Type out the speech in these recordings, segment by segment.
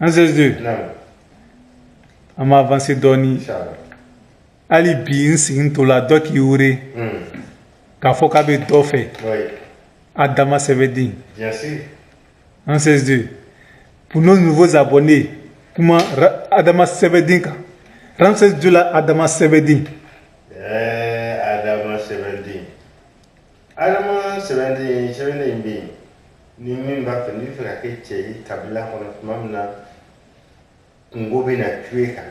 Ancestor 2. On m'a avancé Doni. Ali bi sing to la doki ure. K'a fɔ k'a bɛ dɔ fɛ. Adama Sɛbɛden. Bien sûr. Ancestor 2. Pour nos nouveaux abonnés, comment Adama Sɛbɛden kan. Ramsès 2 la Adama Sɛbɛden. Adama Sɛbɛden. Adama Sɛbɛden bi ni min b'a fɛ n'i bɛ fɛ ka kɛ cɛ ye kabila kɔnɔ tuma min na kungo bɛ na tuer kan.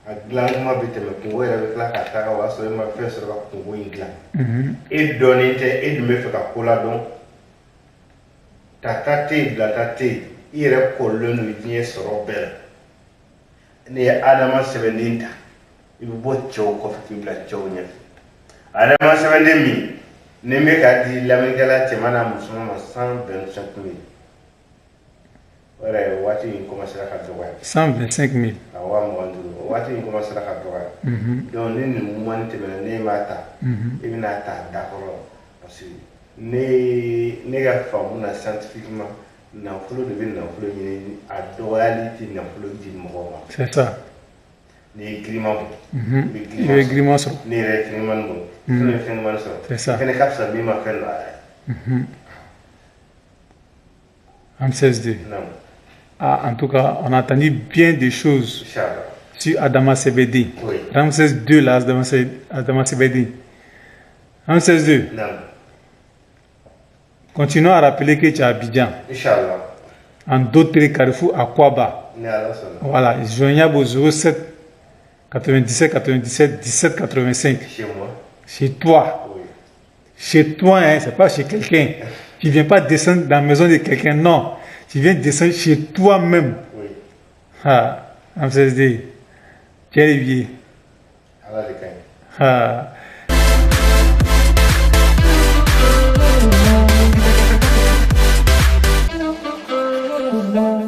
A dilan kuma bɛ tɛmɛ kungo yɛrɛ bɛ tila ka taga o y'a sɔrɔ e ma fɛn sɔrɔ ka kungo in dilan. E dɔnnen tɛ e dun bɛ fɛ ka ko ladɔn. Tata tɛ yen bilata tɛ yen i yɛrɛ kɔrɔlen don diɲɛ sɔrɔ bɛɛ la. N'i ye Adama Sɛbɛden ta i bɛ bɔ cɛw kɔfɛ k'i bila cɛw ɲɛfɛ. Adama Sɛbɛden min ni bɛ ka di lamɛnnikɛla cɛman n'a musoman ma 125 000. O yɛrɛ waati in commencera ka dɔgɔya. 125 000. Awɔ 25 waati in commencera ka dɔgɔya. Donc ni nin mois tɛmɛna ne m'a ta i bɛna ta a da kɔrɔ parce que ne ka faamu na scientifiquement nafolo de bɛ nafolo ɲini a dɔgɔyali tɛ nafolo di mɔgɔ ma. C'est ça. Ni ye giriman bɔ. I bɛ giriman sɔrɔ. Ne yɛrɛ ye fɛn ɲuman bɔ. Ne ye fɛn ɲuman sɔrɔ. C'est ça. Fɛnɛ ka fisa min ma fɛn dɔ a ye. Ramsès 2. Ah, en tout cas, on a entendu bien des choses sur Adama Sɛbɛden. Oui. Ramsès 2 là, Adama Sɛbɛden. Ramsès 2. Continuons à rappeler que tu es à Abidjan. Inch'Allah. En d'autres carrefour à Kwaba. Voilà, joignable au 07 97 97 17 85. Chez moi. Chez toi. Oui. Chez toi, hein, c'est pas chez quelqu'un. Tu ne viens pas descendre dans la maison de quelqu'un, non. Tu viens descendre chez toi-même. Oui. Ah, Ramsès 2. Tu es vieux. Allah le gagne. Ah. No.